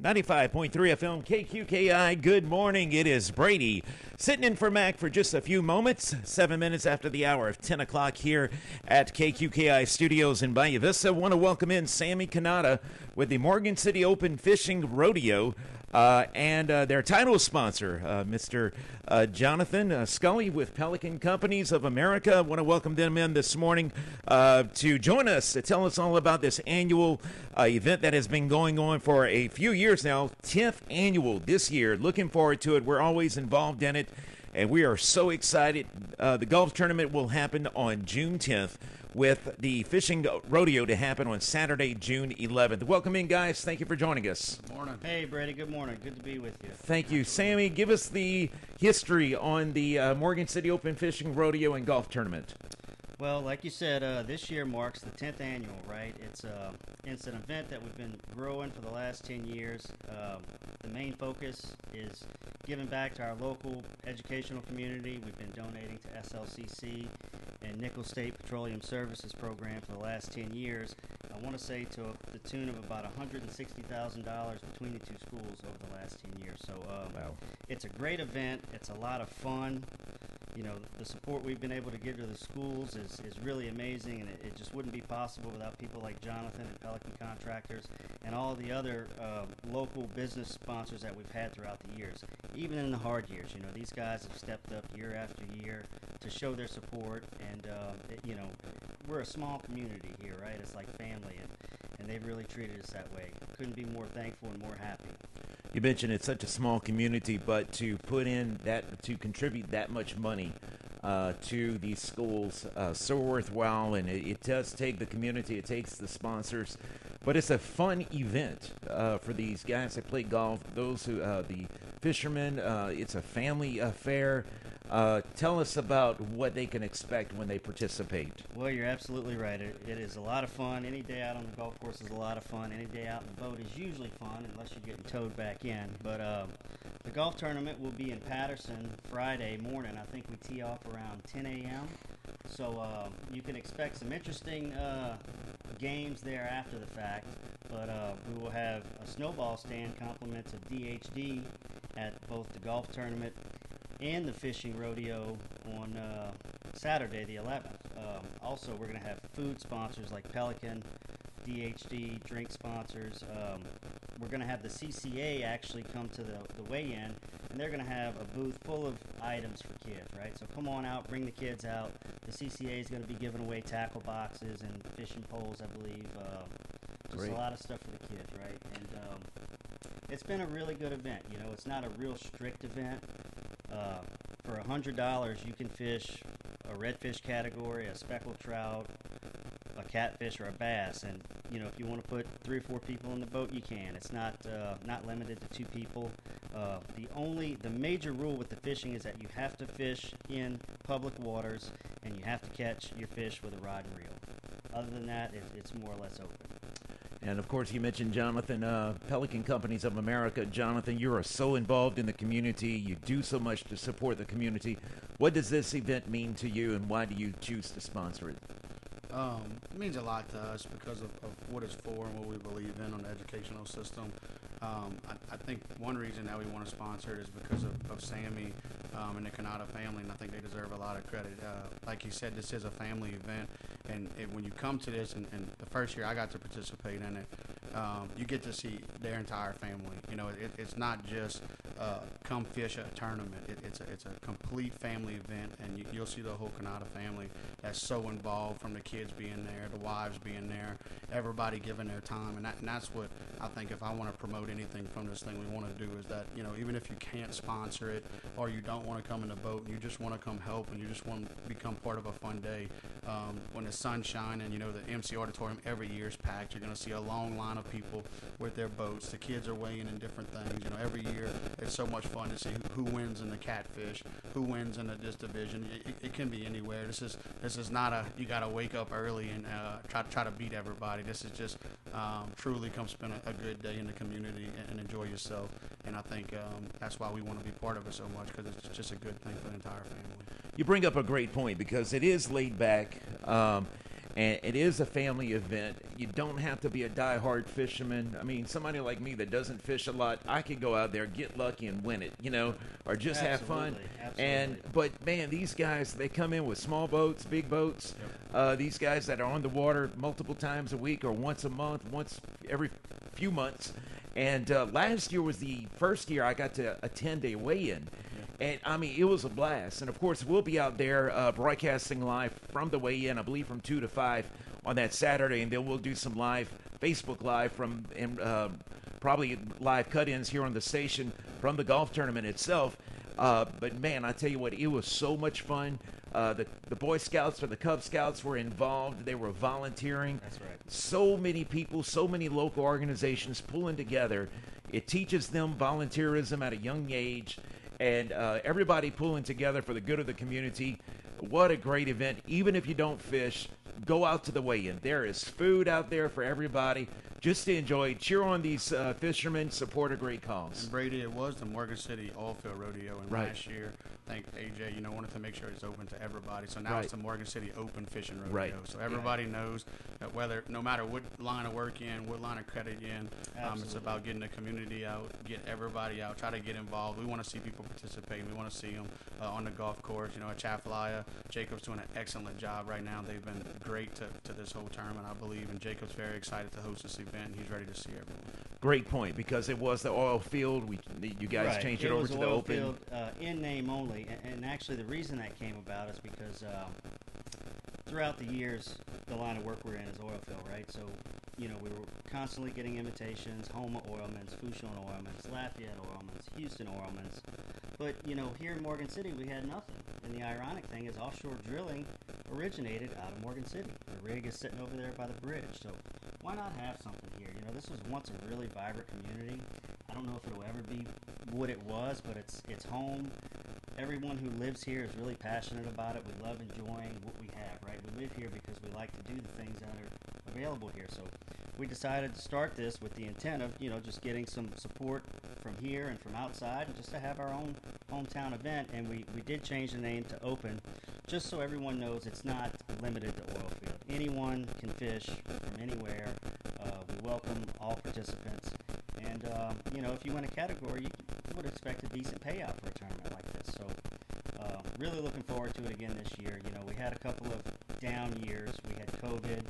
95.3 FM KQKI. Good morning. It is Brady sitting in for Mac for just a few moments. 7 minutes after the hour of 10 o'clock here at KQKI Studios in Bayou Vista. Want to welcome in Sammy Kanata with the Morgan City Open Fishing Rodeo and their title sponsor, Mr. Jonathan Scully with Pelican Companies of America. Want to welcome them in this morning to join us to tell us all about this annual event that has been going on for a few years now. 10th annual this year. Looking forward to it. We're always involved in it, and we are so excited. The golf tournament will happen on June 10th, with the fishing rodeo to happen on Saturday, June 11th. Welcome in, guys. Thank you for joining us. Good morning. Hey, Brady. Good morning. Good to be with you. Thank you. Sammy, give us the history on the Morgan City Open Fishing Rodeo and Golf Tournament. Well, like you said, this year marks the 10th annual, right? It's an event that we've been growing for the last 10 years. The main focus is giving back to our local educational community. We've been donating to SLCC and Nickel State Petroleum Services Program for the last 10 years. I want to say to the tune of about $160,000 between the two schools over the last 10 years. So Wow. It's a great event. It's a lot of fun. You know, the support we've been able to give to the schools is really amazing, and it just wouldn't be possible without people like Jonathan and Pelican Contractors and all the other local business sponsors that we've had throughout the years. Even in the hard years, you know, these guys have stepped up year after year to show their support, and, you know, we're a small community here, right? It's like family, and they've really treated us that way. Couldn't be more thankful and more happy. You mentioned it's such a small community, but to put in that, to contribute that much money to these schools, so worthwhile, and it does take the community, it takes the sponsors, but it's a fun event for these guys that play golf, those who, the fishermen. It's a family affair. Tell us about what they can expect when they participate. Well, you're absolutely right. It is a lot of fun. Any day out on the golf course is a lot of fun. Any day out in the boat is usually fun, unless you're getting towed back in. But the golf tournament will be in Patterson Friday morning. I think we tee off around 10 a.m. So you can expect some interesting games there after the fact. But we will have a snowball stand compliments of DHD at both the golf tournament and the fishing rodeo on Saturday the 11th. Also, we're going to have food sponsors like Pelican, DHD, drink sponsors. We're going to have the CCA actually come to the weigh-in, and they're going to have a booth full of items for kids, right? So come on out, bring the kids out. The CCA is going to be giving away tackle boxes and fishing poles, I believe. Just Great. a lot of stuff for the kids, right? And it's been a really good event. You know, it's not a real strict event. For $100, you can fish a redfish category, a speckled trout, a catfish, or a bass. And you know, if you want to put 3 or 4 people in the boat, you can. It's not limited to 2 people. The major rule with the fishing is that you have to fish in public waters, and you have to catch your fish with a rod and reel. Other than that, it's more or less open. And, of course, you mentioned Jonathan, Pelican Companies of America. Jonathan, you are so involved in the community. You do so much to support the community. What does this event mean to you, and why do you choose to sponsor it? It means a lot to us because of what it's for and what we believe in on the educational system. I think one reason that we want to sponsor it is because of Sammy and the Kanata family, and I think they deserve a lot of credit. Like you said, this is a family event, and when you come to this, and the first year I got to participate in it, you get to see their entire family. You know, it's not just come fish at a tournament. It's a complete family event, and you'll see the whole Kanata family that's so involved, from the kids being there, the wives being there, everybody giving their time, and that's what I think. If I want to promote anything from this thing, we want to do is that, you know, even if you can't sponsor it, or you don't want to come in the boat and you just want to come help and you just want to become part of a fun day, when the sun's shining, you know, the MC Auditorium every year is packed. You're going to see a long line of people with their boats. The kids are weighing in different things. You know, every year it's so much fun to see who wins in the catfish, who wins in this division. It can be anywhere. This is not a you got to wake up early and try to beat everybody. This is just truly come spend a good day in the community and enjoy yourself. And I think that's why we want to be part of it so much, because it's just a good thing for the entire family. You bring up a great point, because it is laid back. And it is a family event. You don't have to be a diehard fisherman. I mean, somebody like me that doesn't fish a lot, I could go out there, get lucky, and win it, or just have fun. Absolutely. But man, these guys, they come in with small boats, big boats. These guys that are on the water multiple times a week or once a month, once every few months. And last year was the first year I got to attend a weigh-in. And, I mean, it was a blast. And, of course, we'll be out there broadcasting live from the weigh-in, I believe from 2 to 5 on that Saturday. And then we'll do some live, Facebook Live and probably live cut-ins here on the station from the golf tournament itself. But, man, I tell you what, it was so much fun. The Boy Scouts or the Cub Scouts were involved. They were volunteering. That's right. So many people, so many local organizations pulling together. It teaches them volunteerism at a young age. And everybody pulling together for the good of the community. What a great event. Even if you don't fish, go out to the weigh-in. There is food out there for everybody just to enjoy. Cheer on these fishermen, support a great cause. And Brady, it was the Morgan City Oilfield Rodeo, and last year, I think AJ, wanted to make sure it's open to everybody. So now it's the Morgan City Open Fishing Rodeo. So everybody knows that no matter what line of work you're in, what line of credit you're in, it's about getting the community out, get everybody out, try to get involved. We want to see people participate. We want to see them on the golf course. At Chafalaya, Jacob's doing an excellent job right now. They've been great to this whole tournament, I believe, and Jacob's very excited to host this event. He's ready to see everyone. Great point, because it was the oil field. You guys changed it over to the open. Field, in name only, and actually the reason that came about is because throughout the years, the line of work we're in is oil field, right? So, we were constantly getting invitations, Homa Oilmen's, Fourchon Oilmen's, Lafayette Oilmen's, Houston Oilmen's. But, here in Morgan City, we had nothing. And the ironic thing is offshore drilling originated out of Morgan City. The rig is sitting over there by the bridge. So why not have something here? This was once a really vibrant community. I don't know if it'll ever be what it was, but it's home. Everyone who lives here is really passionate about it. We love enjoying what we have, right? We live here because we like to do the things that are available here. So we decided to start this with the intent of, just getting some support from here and from outside, and just to have our own hometown event. And we did change the name to Open, just so everyone knows it's not limited to oil field. Anyone can fish from anywhere. We welcome all participants. And, if you win a category, you would expect a decent payout for a tournament like this. So really looking forward to it again this year. We had a couple of down years. We had COVID.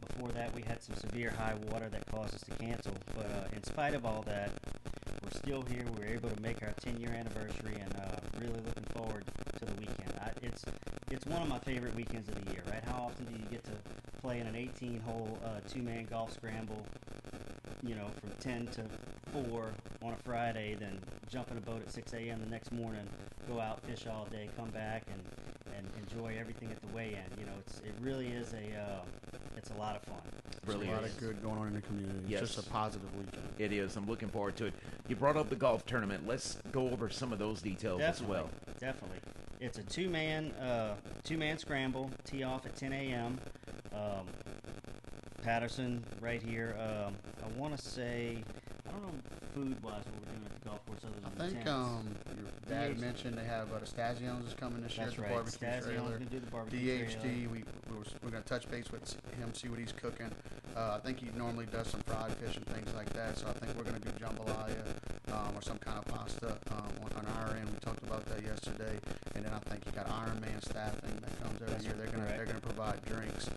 Before that, we had some severe high water that caused us to cancel. But in spite of all that, we're still here. We were able to make our 10-year anniversary, and really looking forward to the weekend. It's one of my favorite weekends of the year, right? How often do you get to play in an 18-hole two-man golf scramble, from 10 to 4 on a Friday, then jump in a boat at 6 a.m. the next morning, go out, fish all day, come back, and enjoy everything at the weigh-in. It really is it's a lot of fun. There's a lot of good going on in the community. Yes. It's just a positive weekend. It is. I'm looking forward to it. You brought up the golf tournament. Let's go over some of those details as well. Definitely. It's a two-man scramble, tee off at 10 a.m. Patterson right here. I want to say, I don't know food-wise what we're doing at the golf course other than I think tents. your dad mentioned they have the Stagiones is coming this year. That's the right. barbecue Stagione's trailer. going to do the barbecue DHD, trailer. we're going to touch base with him, see what he's cooking. I think he normally does some fried fish and things like that, so I think we're going to do jambalaya or some kind of pasta on our end. We talked about that yesterday. And then I think you got Iron Man staffing that comes every year. They're going to provide drinks.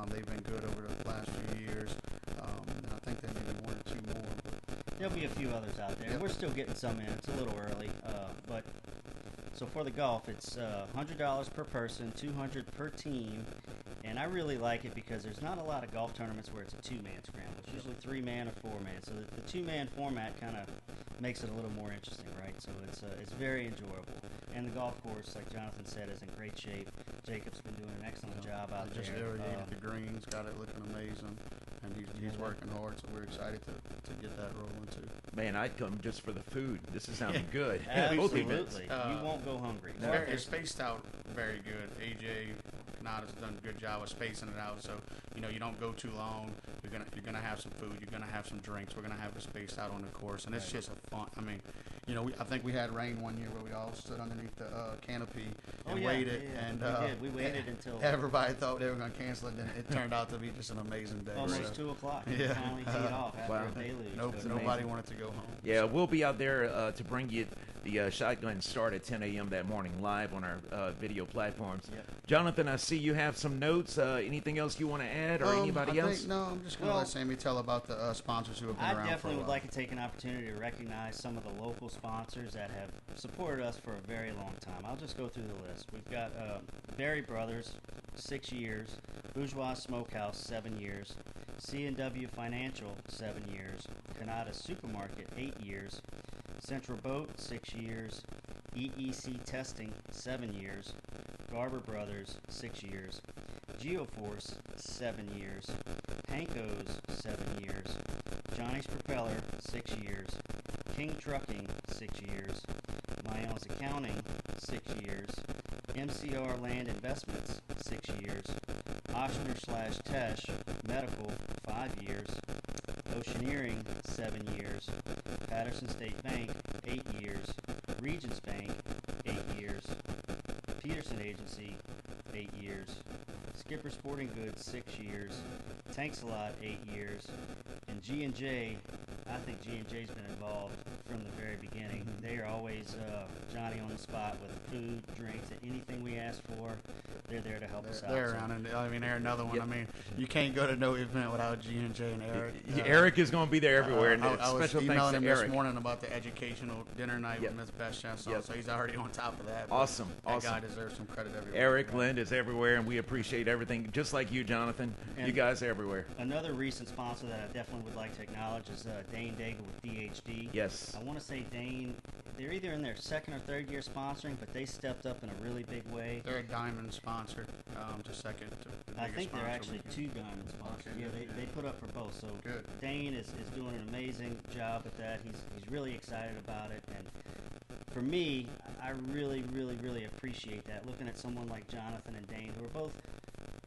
They've been good over the last few years. And I think there may be one or two more. There'll be a few others out there. Yep. We're still getting some in. It's a little early, but so for the golf, it's $100 per person, $200 per team, and I really like it because there's not a lot of golf tournaments where it's a two-man scramble. It's usually three-man or four-man, so the two-man format kind of makes it a little more interesting, right? So it's very enjoyable, and the golf course, like Jonathan said, is in great shape. Jacob's been doing an excellent job out there. Just irrigated the greens, got it looking amazing, and he's working hard, so we're excited to get that rolling too. Man, I'd come just for the food. This is sounding good. Both events. Absolutely. You won't go hungry. It's spaced out very good. AJ Canada's done a good job of spacing it out, so you don't go too long. You're gonna have some food. You're gonna have some drinks. We're gonna have it spaced out on the course, and it's just a fun. I mean, I think we had rain one year where we all stood underneath the canopy and waited, and we waited until everybody thought they were gonna cancel it. Then it turned out to be just an amazing day. almost 2 o'clock. Yeah. Finally teed off after a deluge. Nobody wanted to go home. Yeah, we'll be out there to bring you the shotgun start at 10 a.m. that morning live on our video platforms. Yep. Jonathan, I see you have some notes. Anything else you want to add, or anybody else? No, I'm just going to let Sammy tell about the sponsors who have been around for a while. I definitely would like to take an opportunity to recognize some of the local sponsors that have supported us for a very long time. I'll just go through the list. We've got Berry Brothers, 6 years, Bourgeois Smokehouse, 7 years, C&W Financial, 7 years, Canada Supermarket, 8 years, Central Boat, 6 years, EEC Testing, 7 years, Garber Brothers, 6 years, Geoforce, 7 years, Hanko's, 7 years, Johnny's Propeller, 6 years, King Trucking, 6 years, Mayonnaise Accounting, 6 years, MCR Land Investments, 6 years, Oshner/Tesh Medical, 5 years, Oceaneering, 7 years, Patterson State Bank, 8 years, Regions Bank, 8 years, Peterson Agency, 8 years, Skipper Sporting Goods, 6 years, Tanksalot, 8 years, and G&J. I think G&J's been involved from the very beginning. They are always Johnny on the spot with food, drinks, anything we ask for. They're there to help us out. They're around, and they're another one. Yep. I mean, you can't go to no event without G&J and Eric. Eric is going to be there everywhere. And I was special emailing thanks him to Eric this morning about the educational dinner night Yep. with Ms. Best Yep. so he's already on top of that. Awesome. That guy deserves some credit everywhere. Eric Lind is everywhere, and we appreciate everything, just like you, Jonathan. And you guys are everywhere. Another recent sponsor that I definitely would like to acknowledge is Dane Daigle with DHD. Yes. I want to say Dane, they're either in their second or third year sponsoring, but they stepped up in a really big way. They're a diamond sponsor, just second to the I biggest think they're sponsor actually we can- 2 diamond sponsors. Okay, Yeah, good, they put up for both. So Good. Dane is doing an amazing job with that. He's really excited about it, and for me, I really, really, really appreciate that. Looking at someone like Jonathan and Dane, who are both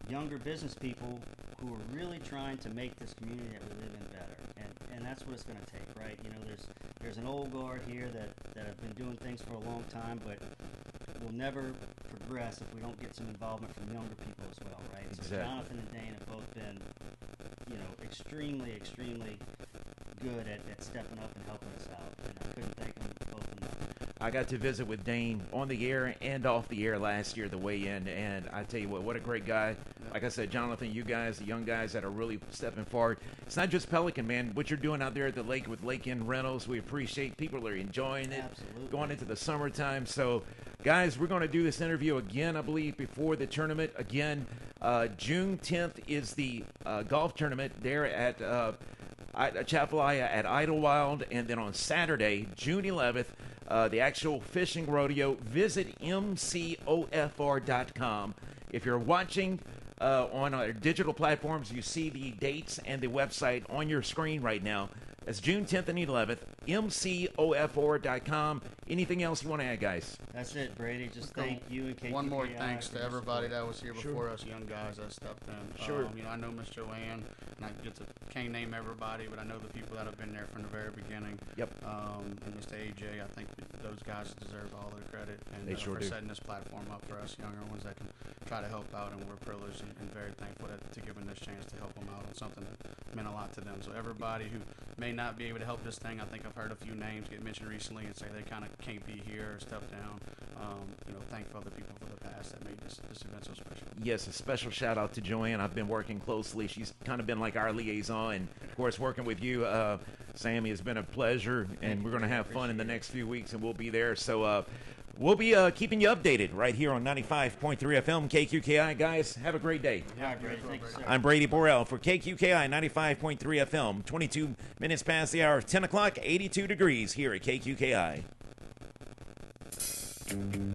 younger business people who are really trying to make this community that we live in better, and that's what it's going to take, right? There's an old guard here that have been doing things for a long time, but we'll never progress if we don't get some involvement from younger people as well, right? Exactly. So Jonathan and Dane have both been, extremely, extremely good at stepping up and helping us out, and I couldn't thank them both enough. I got to visit with Dane on the air and off the air last year, the weigh-in, and I tell you what a great guy. Like I said, Jonathan, you guys, the young guys that are really stepping forward. It's not just Pelican, man. What you're doing out there at the lake with Lake End Rentals, we appreciate. People are enjoying it. Absolutely. Going into the summertime. So, guys, we're going to do this interview again, I believe, before the tournament. Again, June 10th is the golf tournament there at Chapelaya at Idlewild, and then on Saturday, June 11th, the actual fishing rodeo. Visit mcofr.com. If you're watching on our digital platforms, you see the dates and the website on your screen right now. That's June 10th and 11th, mcofr.com. Anything else you want to add, guys? That's it, Brady. Just thank you and KQKI. One more thanks for to your everybody support. that was here before us, young guys that stepped in. Sure. I know Miss Joanne, and I can't name everybody, but I know the people that have been there from the very beginning. Yep. And Mr. AJ, I think those guys deserve all their credit and They sure for do. setting this platform up for us younger ones that can try to help out, and we're privileged and very thankful to give them this chance to help them out on something that meant a lot to them. So everybody who may not be able to help this thing, I think I've heard a few names get mentioned recently and say they kind of can't be here or step down. Thankful other people for the past that made this event so special. Yes, a special shout out to Joanne. I've been working closely. She's kind of been like our liaison, and of course working with you, Sammy, has been a pleasure, and we're going to have fun in the next few weeks, and we'll be there. So we'll be keeping you updated right here on 95.3 FM KQKI. Guys, have a great day. All right, Brady. Thank you, sir. I'm Brady Borrell for KQKI 95.3 FM. 22 minutes past the hour of 10 o'clock, 82 degrees here at KQKI.